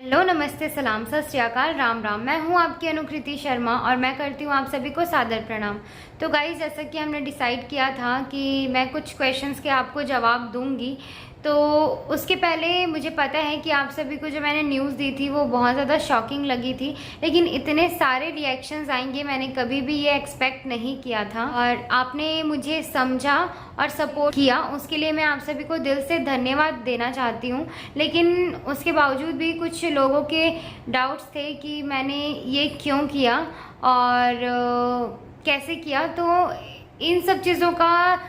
Hello, नमस्ते, सलाम, सत श्री अकाल, राम राम। मैं हूं आपकी अनुकृति शर्मा और मैं करती हूं आप सभी को सादर प्रणाम। तो गाइस, जैसा कि हमने डिसाइड किया था कि मैं कुछ क्वेश्चंस के आपको जवाब दूंगी, तो उसके पहले मुझे पता है कि आप सभी को जो मैंने न्यूज़ दी थी वो बहुत ज़्यादा शॉकिंग लगी थी, लेकिन इतने सारे रिएक्शंस आएंगे मैंने कभी भी ये एक्सपेक्ट नहीं किया था। और आपने मुझे समझा और सपोर्ट किया, उसके लिए मैं आप सभी को दिल से धन्यवाद देना चाहती हूँ। लेकिन उसके बावजूद भी कुछ लोगों के डाउट्स थे कि मैंने ये क्यों किया और कैसे किया, तो इन सब चीज़ों का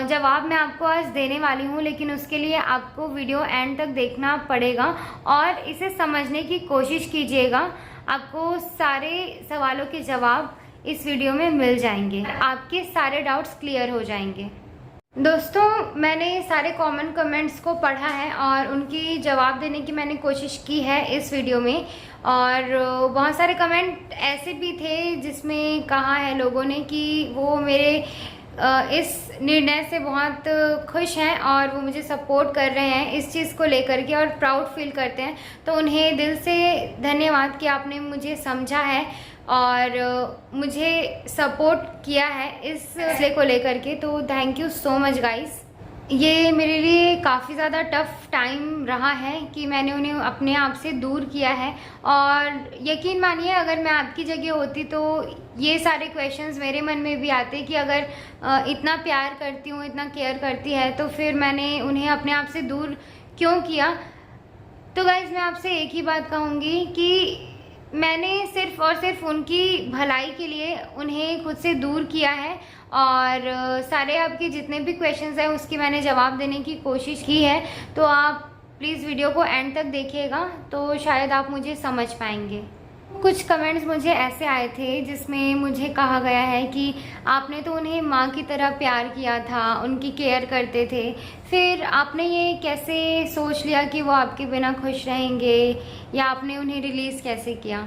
जवाब मैं आपको आज देने वाली हूँ। लेकिन उसके लिए आपको वीडियो एंड तक देखना पड़ेगा और इसे समझने की कोशिश कीजिएगा। आपको सारे सवालों के जवाब इस वीडियो में मिल जाएंगे, आपके सारे डाउट्स क्लियर हो जाएंगे। दोस्तों, मैंने सारे कॉमन कमेंट्स को पढ़ा है और उनकी जवाब देने की मैंने कोशिश की है इस वीडियो में। और बहुत सारे कमेंट ऐसे भी थे जिसमें कहा है लोगों ने कि वो मेरे इस निर्णय से बहुत खुश हैं और वो मुझे सपोर्ट कर रहे हैं इस चीज़ को लेकर के और प्राउड फील करते हैं। तो उन्हें दिल से धन्यवाद कि आपने मुझे समझा है और मुझे सपोर्ट किया है इस मसले को लेकर के। तो thank you so much guys. ये मेरे लिए काफ़ी ज़्यादा टफ टाइम रहा है कि मैंने उन्हें अपने आप से दूर किया है। और यकीन मानिए, अगर मैं आपकी जगह होती तो ये सारे क्वेश्चंस मेरे मन में भी आते कि अगर इतना प्यार करती हूँ, इतना केयर करती है, तो फिर मैंने उन्हें अपने आप से दूर क्यों किया। तो गाइज़, मैं आपसे एक ही बात कहूँगी कि मैंने सिर्फ़ और सिर्फ उनकी भलाई के लिए उन्हें खुद से दूर किया है और सारे आपके जितने भी क्वेश्चंस हैं उसकी मैंने जवाब देने की कोशिश की है। तो आप प्लीज़ वीडियो को एंड तक देखिएगा तो शायद आप मुझे समझ पाएंगे। कुछ कमेंट्स मुझे ऐसे आए थे जिसमें मुझे कहा गया है कि आपने तो उन्हें माँ की तरह प्यार किया था, उनकी केयर करते थे, फिर आपने ये कैसे सोच लिया कि वो आपके बिना खुश रहेंगे, या आपने उन्हें रिलीज़ कैसे किया।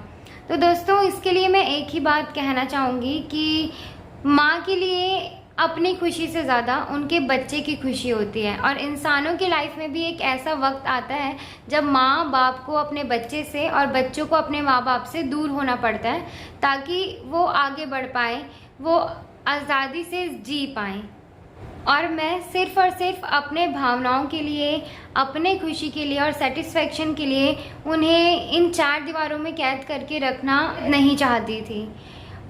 तो दोस्तों, इसके लिए मैं एक ही बात कहना चाहूँगी कि माँ के लिए अपनी खुशी से ज़्यादा उनके बच्चे की खुशी होती है। और इंसानों की लाइफ में भी एक ऐसा वक्त आता है जब माँ बाप को अपने बच्चे से और बच्चों को अपने माँ बाप से दूर होना पड़ता है ताकि वो आगे बढ़ पाए, वो आज़ादी से जी पाएँ। और मैं सिर्फ़ और सिर्फ अपने भावनाओं के लिए, अपने खुशी के लिए और सेटिस्फेक्शन के लिए उन्हें इन चार दीवारों में कैद करके रखना नहीं चाहती थी।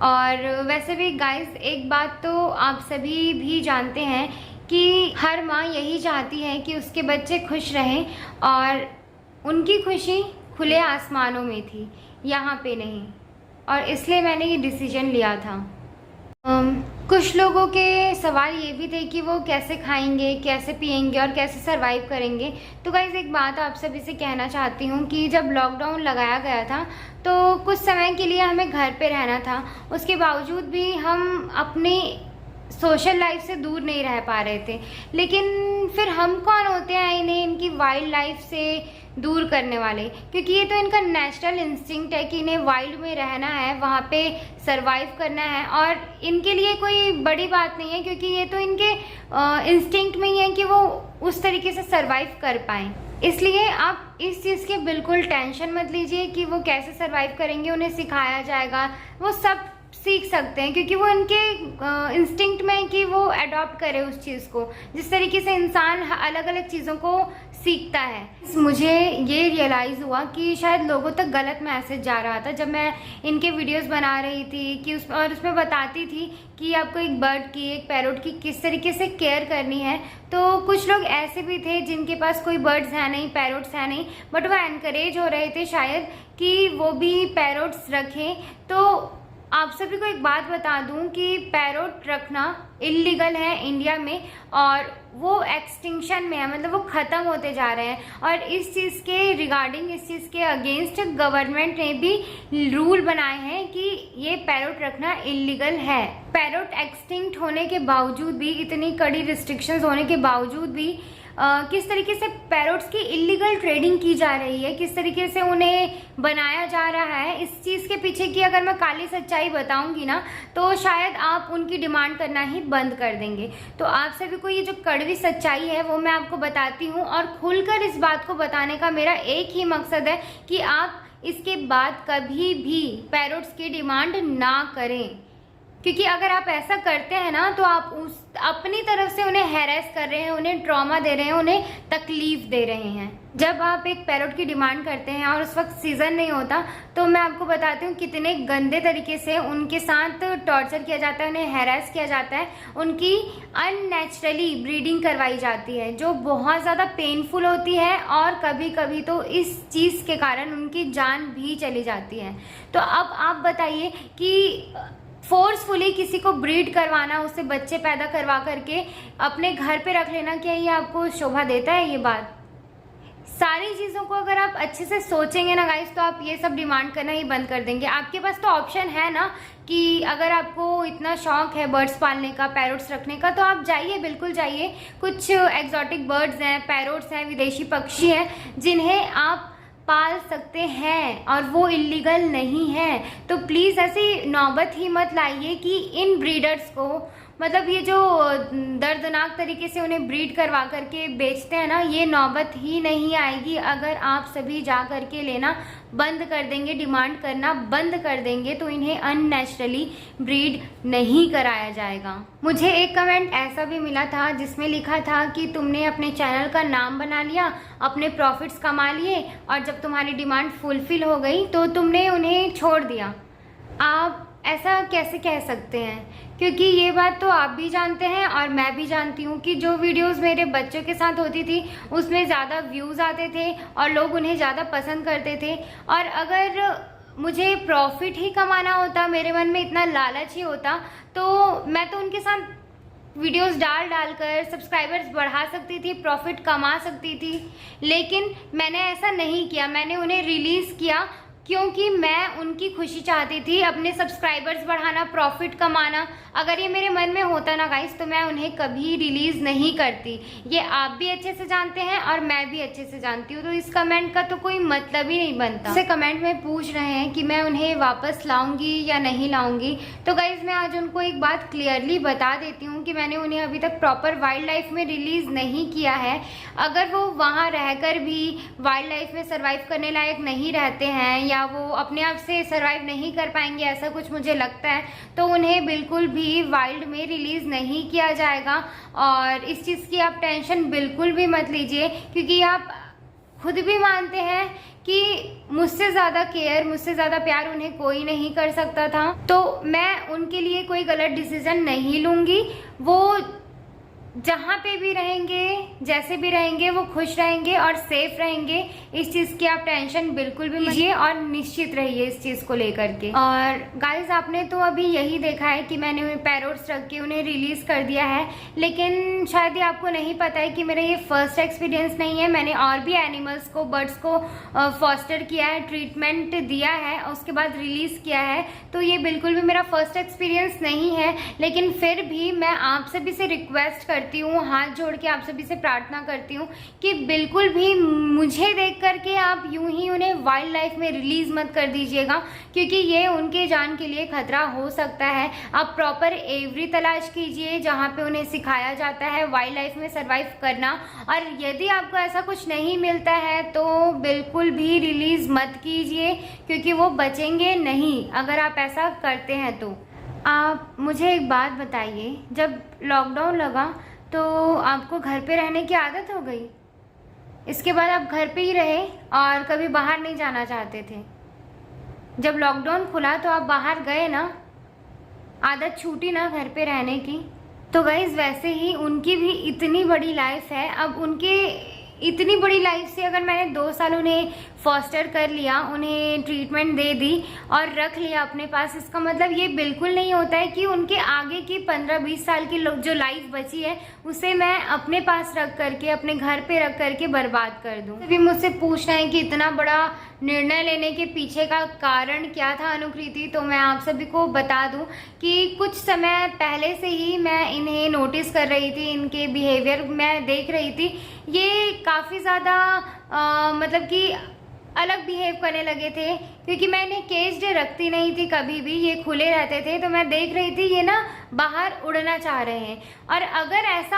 और वैसे भी गाइस, एक बात तो आप सभी भी जानते हैं कि हर माँ यही चाहती है कि उसके बच्चे खुश रहें, और उनकी खुशी खुले आसमानों में थी, यहाँ पे नहीं। और इसलिए मैंने ये डिसीजन लिया था। कुछ लोगों के सवाल ये भी थे कि वो कैसे खाएंगे, कैसे पिएंगे और कैसे सरवाइव करेंगे। तो गाइस, एक बात आप सभी से कहना चाहती हूँ कि जब लॉकडाउन लगाया गया था तो कुछ समय के लिए हमें घर पे रहना था। उसके बावजूद भी हम अपनी सोशल लाइफ से दूर नहीं रह पा रहे थे। लेकिन फिर हम कौन होते हैं इन्हें इनकी वाइल्ड लाइफ से दूर करने वाले, क्योंकि ये तो इनका नेचुरल इंस्टिंक्ट है कि इन्हें वाइल्ड में रहना है, वहाँ पे सरवाइव करना है। और इनके लिए कोई बड़ी बात नहीं है, क्योंकि ये तो इनके इंस्टिंक्ट में ही है कि वो उस तरीके से सरवाइव कर पाएँ। इसलिए आप इस चीज़ की बिल्कुल टेंशन मत लीजिए कि वो कैसे सरवाइव करेंगे, उन्हें सिखाया जाएगा, वो सब सीख सकते हैं, क्योंकि वो इनके इंस्टिंक्ट में है कि वो अडॉप्ट करे उस चीज़ को, जिस तरीके से इंसान अलग अलग चीज़ों को सीखता है। मुझे ये रियलाइज़ हुआ कि शायद लोगों तक गलत मैसेज जा रहा था जब मैं इनके वीडियोस बना रही थी कि उसमें बताती थी कि आपको एक बर्ड की, एक पैरोट की किस तरीके से केयर करनी है। तो कुछ लोग ऐसे भी थे जिनके पास कोई बर्ड्स हैं नहीं, पैरोट्स हैं नहीं, बट वो एनकरेज हो रहे थे शायद कि वो भी पैरोट्स रखें। तो आप सभी को एक बात बता दूं कि पैरोट रखना इलीगल है इंडिया में, और वो एक्सटिंक्शन में है, मतलब वो ख़त्म होते जा रहे हैं। और इस चीज़ के रिगार्डिंग, इस चीज़ के अगेंस्ट गवर्नमेंट ने भी रूल बनाए हैं कि ये पैरोट रखना इलीगल है। पैरोट एक्सटिंक्ट होने के बावजूद भी, इतनी कड़ी रिस्ट्रिक्शंस होने के बावजूद भी किस तरीके से पैरोट्स की इलीगल ट्रेडिंग की जा रही है, किस तरीके से उन्हें बनाया जा रहा है, इस चीज़ के पीछे की अगर मैं काली सच्चाई बताऊंगी ना तो शायद आप उनकी डिमांड करना ही बंद कर देंगे। तो आप सभी को ये जो कड़वी सच्चाई है वो मैं आपको बताती हूँ, और खुलकर इस बात को बताने का मेरा एक ही मकसद है कि आप इसके बाद कभी भी पैरोट्स की डिमांड ना करें, क्योंकि अगर आप ऐसा करते हैं ना तो आप अपनी तरफ से उन्हें हैरेस कर रहे हैं, उन्हें ट्रॉमा दे रहे हैं, उन्हें तकलीफ दे रहे हैं। जब आप एक पैरोट की डिमांड करते हैं और उस वक्त सीजन नहीं होता तो मैं आपको बताती हूँ कितने गंदे तरीके से उनके साथ टॉर्चर किया जाता है, उन्हें हैरेस किया जाता है, उनकी अननेचुरली ब्रीडिंग करवाई जाती है जो बहुत ज़्यादा पेनफुल होती है, और कभी कभी तो इस चीज़ के कारण उनकी जान भी चली जाती है। तो अब आप बताइए कि फोर्सफुली किसी को ब्रीड करवाना, उससे बच्चे पैदा करवा करके अपने घर पे रख लेना, क्या ये आपको शोभा देता है? ये बात सारी चीज़ों को अगर आप अच्छे से सोचेंगे ना गाइस तो आप ये सब डिमांड करना ही बंद कर देंगे। आपके पास तो ऑप्शन है ना कि अगर आपको इतना शौक है बर्ड्स पालने का, पैरोट्स रखने का, तो आप जाइए, बिल्कुल जाइए। कुछ एग्जॉटिक बर्ड्स हैं, पैरोट्स हैं, विदेशी पक्षी हैं जिन्हें आप पाल सकते हैं और वो इलीगल नहीं है। तो प्लीज़ ऐसी नौबत ही मत लाइए कि इन ब्रीडर्स को, मतलब ये जो दर्दनाक तरीके से उन्हें ब्रीड करवा करके बेचते हैं ना, ये नौबत ही नहीं आएगी अगर आप सभी जा करके लेना बंद कर देंगे, डिमांड करना बंद कर देंगे, तो इन्हें अननेचुरली ब्रीड नहीं कराया जाएगा। मुझे एक कमेंट ऐसा भी मिला था जिसमें लिखा था कि तुमने अपने चैनल का नाम बना लिया, अपने प्रॉफिट्स कमा लिए, और जब तुम्हारी डिमांड फुलफिल हो गई तो तुमने उन्हें छोड़ दिया। आप ऐसा कैसे कह सकते हैं? क्योंकि ये बात तो आप भी जानते हैं और मैं भी जानती हूँ कि जो वीडियोस मेरे बच्चों के साथ होती थी उसमें ज़्यादा व्यूज़ आते थे और लोग उन्हें ज़्यादा पसंद करते थे। और अगर मुझे प्रॉफिट ही कमाना होता, मेरे मन में इतना लालच ही होता, तो मैं तो उनके साथ वीडियोस डाल कर सब्सक्राइबर्स बढ़ा सकती थी, प्रॉफिट कमा सकती थी। लेकिन मैंने ऐसा नहीं किया, मैंने उन्हें रिलीज़ किया क्योंकि मैं उनकी खुशी चाहती थी, अपने सब्सक्राइबर्स बढ़ाना, प्रॉफिट कमाना। अगर ये मेरे मन में होता ना गाइस तो मैं उन्हें कभी रिलीज़ नहीं करती। ये आप भी अच्छे से जानते हैं और मैं भी अच्छे से जानती हूँ, तो इस कमेंट का तो कोई मतलब ही नहीं बनता। जैसे कमेंट में पूछ रहे हैं कि मैं उन्हें वापस लाऊंगी या नहीं लाऊंगी, तो गाइस मैं आज उनको एक बात क्लियरली बता देती हूँ कि मैंने उन्हें अभी तक प्रॉपर वाइल्ड लाइफ में रिलीज़ नहीं किया है। अगर वो वहाँ रहकर भी वाइल्ड लाइफ में सर्वाइव करने लायक नहीं रहते हैं या वो अपने आप से सर्वाइव नहीं कर पाएंगे, ऐसा कुछ मुझे लगता है, तो उन्हें बिल्कुल भी वाइल्ड में रिलीज़ नहीं किया जाएगा। और इस चीज़ की आप टेंशन बिल्कुल भी मत लीजिए, क्योंकि आप खुद भी मानते हैं कि मुझसे ज़्यादा केयर, मुझसे ज़्यादा प्यार उन्हें कोई नहीं कर सकता था। तो मैं उनके लिए कोई गलत डिसीज़न नहीं लूँगी। वो जहाँ पे भी रहेंगे, जैसे भी रहेंगे, वो खुश रहेंगे और सेफ रहेंगे। इस चीज़ की आप टेंशन बिल्कुल भी मत लीजिए और निश्चित रहिए इस चीज़ को लेकर के। और गाइस आपने तो अभी यही देखा है कि मैंने उन्हें पैरोट्स रख के उन्हें रिलीज़ कर दिया है, लेकिन शायद ये आपको नहीं पता है कि मेरा ये फर्स्ट एक्सपीरियंस नहीं है। मैंने और भी एनिमल्स को, बर्ड्स को फॉस्टर किया है, ट्रीटमेंट दिया है, उसके बाद रिलीज़ किया है। तो ये बिल्कुल भी मेरा फर्स्ट एक्सपीरियंस नहीं है। लेकिन फिर भी मैं आप सभी से रिक्वेस्ट करती हूँ, हाथ जोड़ के आप सभी से प्रार्थना करती हूँ कि बिल्कुल भी मुझे देख करके आप यूं ही उन्हें वाइल्ड लाइफ में रिलीज मत कर दीजिएगा, क्योंकि ये उनके जान के लिए खतरा हो सकता है। आप प्रॉपर एवरी तलाश कीजिए जहाँ पे उन्हें सिखाया जाता है वाइल्ड लाइफ में सर्वाइव करना। और यदि आपको ऐसा कुछ नहीं मिलता है तो बिल्कुल भी रिलीज मत कीजिए, क्योंकि वो बचेंगे नहीं अगर आप ऐसा करते हैं। तो आप मुझे एक बात बताइए, जब लॉकडाउन लगा तो आपको घर पे रहने की आदत हो गई, इसके बाद आप घर पे ही रहे और कभी बाहर नहीं जाना चाहते थे। जब लॉकडाउन खुला तो आप बाहर गए ना, आदत छूटी ना घर पे रहने की। तो गाइस वैसे ही उनकी भी इतनी बड़ी लाइफ है। अब उनके इतनी बड़ी लाइफ से अगर मैंने 2 साल उन्हें फॉस्टर कर लिया, उन्हें ट्रीटमेंट दे दी और रख लिया अपने पास। इसका मतलब ये बिल्कुल नहीं होता है कि उनके आगे की 15-20 साल की जो लाइफ बची है उसे मैं अपने पास रख करके, अपने घर पे रख करके बर्बाद कर दूं। अभी मुझसे पूछ रहे हैं कि इतना बड़ा निर्णय लेने के पीछे का कारण क्या था अनुकृति, तो मैं आप सभी को बता दूं कि कुछ समय पहले से ही मैं इन्हें नोटिस कर रही थी, इनके बिहेवियर मैं देख रही थी। ये काफ़ी ज़्यादा मतलब कि अलग बिहेव करने लगे थे, क्योंकि मैं इन्हें केज्ड रखती नहीं थी कभी भी, ये खुले रहते थे। तो मैं देख रही थी ये ना बाहर उड़ना चाह रहे हैं। और अगर ऐसा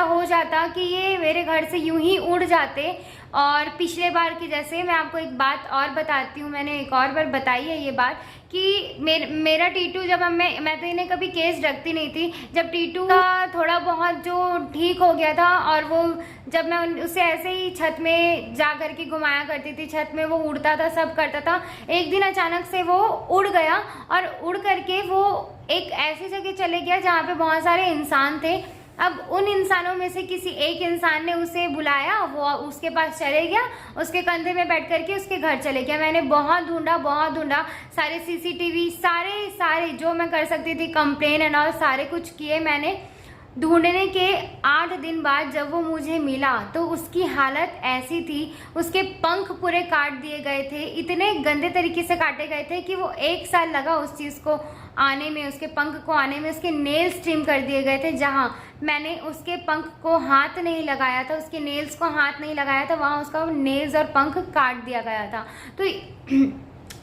हो जाता कि ये मेरे घर से यूं ही उड़ जाते, और पिछले बार की जैसे, मैं आपको एक बात और बताती हूँ, मैंने एक और बार बताई है ये बात कि मेरा टीटू, जब मैं तो इन्हें कभी केस रखती नहीं थी, जब टीटू का थोड़ा बहुत जो ठीक हो गया था, और वो जब मैं उसे ऐसे ही छत में जा कर के घुमाया करती थी, छत में वो उड़ता था, सब करता था, एक दिन अचानक से वो उड़ गया और उड़ करके वो एक ऐसी जगह चले गया जहाँ पे बहुत सारे इंसान थे। अब उन इंसानों में से किसी एक इंसान ने उसे बुलाया, वो उसके पास चले गया, उसके कंधे में बैठ करके उसके घर चले गया। मैंने बहुत ढूंढा, सारे सीसीटीवी, सारे जो मैं कर सकती थी, कंप्लेन एंड ऑल, सारे कुछ किए मैंने। ढूंढने के 8 दिन बाद जब वो मुझे मिला तो उसकी हालत ऐसी थी, उसके पंख पूरे काट दिए गए थे, इतने गंदे तरीके से काटे गए थे कि वो 1 साल लगा उस चीज़ को आने में, उसके पंख को आने में। उसके नेल्स ट्रिम कर दिए गए थे, जहाँ मैंने उसके पंख को हाथ नहीं लगाया था, उसके नेल्स को हाथ नहीं लगाया था, वहाँ उसका नेल्स और पंख काट दिया गया था। तो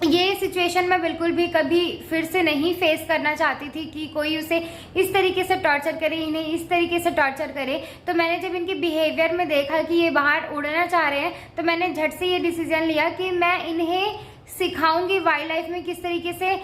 ये सिचुएशन मैं बिल्कुल भी कभी फिर से नहीं फेस करना चाहती थी कि कोई उसे इस तरीके से टॉर्चर करे, इन्हें इस तरीके से टॉर्चर करे। तो मैंने जब इनके बिहेवियर में देखा कि ये बाहर उड़ना चाह रहे हैं, तो मैंने झट से ये डिसीजन लिया कि मैं इन्हें सिखाऊंगी वाइल्ड लाइफ में किस तरीके से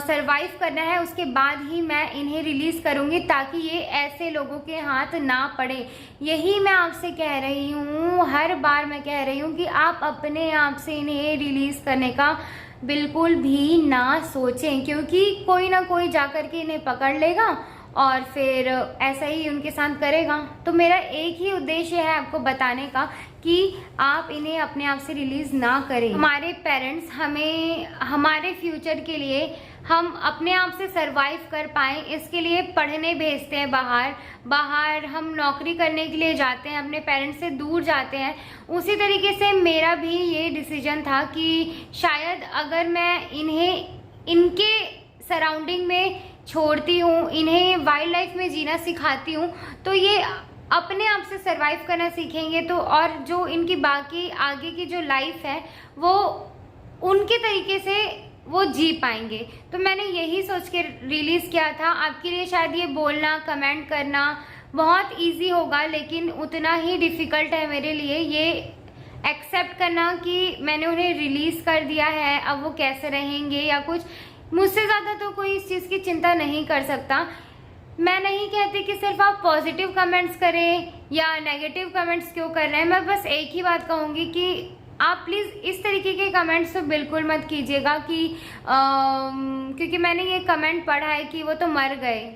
सरवाइव करना है, उसके बाद ही मैं इन्हें रिलीज़ करूंगी, ताकि ये ऐसे लोगों के हाथ ना पड़े। यही मैं आपसे कह रही हूँ, हर बार मैं कह रही हूँ कि आप अपने आप से इन्हें रिलीज़ करने का बिल्कुल भी ना सोचें, क्योंकि कोई ना कोई जाकर के इन्हें पकड़ लेगा और फिर ऐसा ही उनके साथ करेगा। तो मेरा एक ही उद्देश्य है आपको बताने का कि आप इन्हें अपने आप से रिलीज़ ना करें। हमारे पेरेंट्स हमें हमारे फ्यूचर के लिए, हम अपने आप से सरवाइव कर पाएँ, इसके लिए पढ़ने भेजते हैं बाहर हम नौकरी करने के लिए जाते हैं, अपने पेरेंट्स से दूर जाते हैं। उसी तरीके से मेरा भी ये डिसीजन था कि शायद अगर मैं इन्हें इनके सराउंडिंग में छोड़ती हूँ, इन्हें वाइल्ड लाइफ में जीना सिखाती हूँ, तो ये अपने आप से सरवाइव करना सीखेंगे। तो और जो इनकी बाकी आगे की जो लाइफ है वो उनके तरीके से वो जी पाएंगे। तो मैंने यही सोच के रिलीज़ किया था। आपके लिए शायद ये बोलना, कमेंट करना बहुत इजी होगा, लेकिन उतना ही डिफ़िकल्ट है मेरे लिए ये एक्सेप्ट करना कि मैंने उन्हें रिलीज़ कर दिया है, अब वो कैसे रहेंगे या कुछ। मुझसे ज़्यादा तो कोई इस चीज़ की चिंता नहीं कर सकता। मैं नहीं कहती कि सिर्फ आप पॉजिटिव कमेंट्स करें या नेगेटिव कमेंट्स क्यों कर रहे हैं। मैं बस एक ही बात कहूँगी कि आप प्लीज़ इस तरीके के कमेंट्स तो बिल्कुल मत कीजिएगा कि क्योंकि मैंने ये कमेंट पढ़ा है कि वो तो मर गए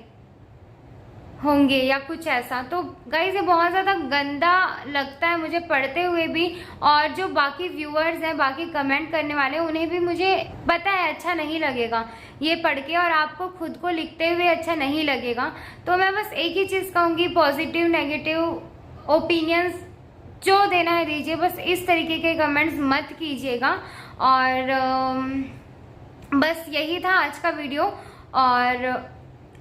होंगे या कुछ ऐसा। तो गाइस ये बहुत ज़्यादा गंदा लगता है मुझे पढ़ते हुए भी, और जो बाकी व्यूअर्स हैं, बाकी कमेंट करने वाले, उन्हें भी मुझे पता है अच्छा नहीं लगेगा ये पढ़ के, और आपको खुद को लिखते हुए अच्छा नहीं लगेगा। तो मैं बस एक ही चीज़ कहूँगी, पॉजिटिव नेगेटिव ओपिनियंस जो देना है दीजिए, बस इस तरीके के कमेंट्स मत कीजिएगा। और बस यही था आज का वीडियो, और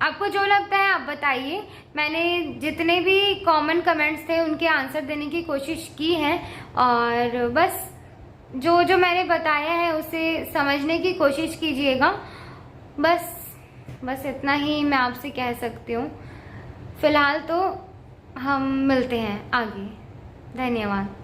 आपको जो लगता है आप बताइए। मैंने जितने भी कॉमन कमेंट्स थे उनके आंसर देने की कोशिश की है, और बस जो मैंने बताया है उसे समझने की कोशिश कीजिएगा। बस इतना ही मैं आपसे कह सकती हूँ। फ़िलहाल तो हम मिलते हैं आगे। धन्यवाद।